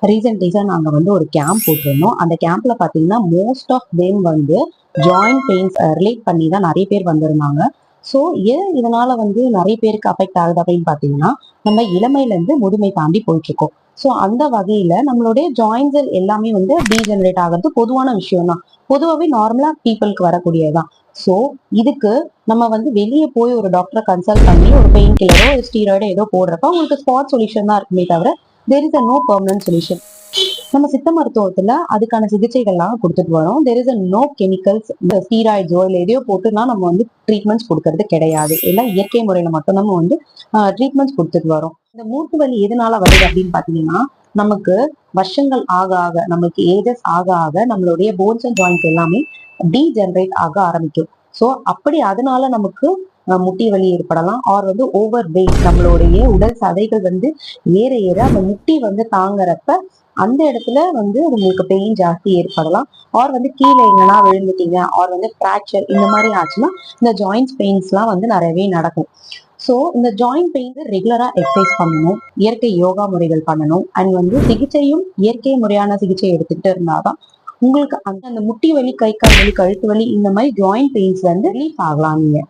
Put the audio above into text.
Recent டேஸா நாங்க வந்து ஒரு கேம்ப் போட்டிருந்தோம். அந்த கேம்ப்ல பாத்தீங்கன்னா மோஸ்ட் ஆஃப் தேம் வந்து ஜாயிண்ட் பெயின்ஸ் ரிலேட் பண்ணி தான் நிறைய பேர் வந்திருந்தாங்க. ஸோ ஏன் இதனால வந்து நிறைய பேருக்கு அஃபெக்ட் ஆகுது அப்படின்னு பாத்தீங்கன்னா, நம்ம இளமையில இருந்து முதுமை தாண்டி போயிட்டு இருக்கோம். ஸோ அந்த வகையில நம்மளுடைய ஜாயின்ஸ் எல்லாமே வந்து டீஜெனரேட் ஆகிறது பொதுவான விஷயம் தான். பொதுவாகவே நார்மலா பீப்புளுக்கு வரக்கூடியதுதான். ஸோ இதுக்கு நம்ம வந்து வெளியே போய் ஒரு டாக்டரை கன்சல்ட் பண்ணி ஒரு பெயின் கில்லரோ ஸ்டீராய்டோ ஏதோ போடுறப்ப உங்களுக்கு ஸ்பாட் சொல்யூஷன் தான் இருக்குமே தவிர there is a no permanent solution. நம்ம சித்த மருத்துவத்துல அதுக்கான சிகிச்சைகள்லாம் கொடுத்துட்டு வரோம். there is a no chemicals, இந்த ஸ்டீராய்டோ இல்ல எதையோ போட்டுலாம் நம்ம வந்து ட்ரீட்மெண்ட்ஸ் கொடுக்கறது கிடையாது. எல்லாம் இயற்கை முறையில மட்டும் நம்ம வந்து ட்ரீட்மெண்ட்ஸ் கொடுத்துட்டு வரோம். இந்த மூட்டு வலி எதனால வருது அப்படின்னு பாத்தீங்கன்னா, நமக்கு வருஷங்கள் ஆக ஆக நமக்கு ஏஜஸ் ஆக ஆக நம்மளுடைய போன்ஸ் அண்ட் ஜாயின்ஸ் எல்லாமே டீஜெனரேட் ஆக ஆரம்பிக்கும். ஸோ அப்படி அதனால நமக்கு முட்டி வலி ஏற்படலாம். ஆர் வந்து ஓவர் வெயிட் நம்மளுடைய உடல் சதைகள் வந்து ஏற ஏற அந்த முட்டி வந்து தாங்குறப்ப அந்த இடத்துல வந்து உங்களுக்கு பெயின் ஜாஸ்தி ஏற்படலாம். ஆர் வந்து கீழே எங்கன்னா விழுந்துட்டீங்க ஆர் வந்து ஃப்ராக்சர் இந்த மாதிரி ஆச்சுன்னா இந்த ஜாயின்ஸ் பெயின்ஸ்லாம் வந்து நிறையவே நடக்கும். ஸோ இந்த ஜாயிண்ட் பெயின் ரெகுலரா எக்ஸசைஸ் பண்ணணும், இயற்கை யோகா முறைகள் பண்ணணும், அண்ட் வந்து சிகிச்சையும் இயற்கை முறையான சிகிச்சை எடுத்துக்கிட்டு இருந்தாதான் உங்களுக்கு அந்த முட்டி வலி, கை கால் வலி, கழுத்து வலி இந்த மாதிரி ஜாயிண்ட் பெயின்ஸ்ல இருந்து ரிலீஃப் ஆகலாம் நீங்க.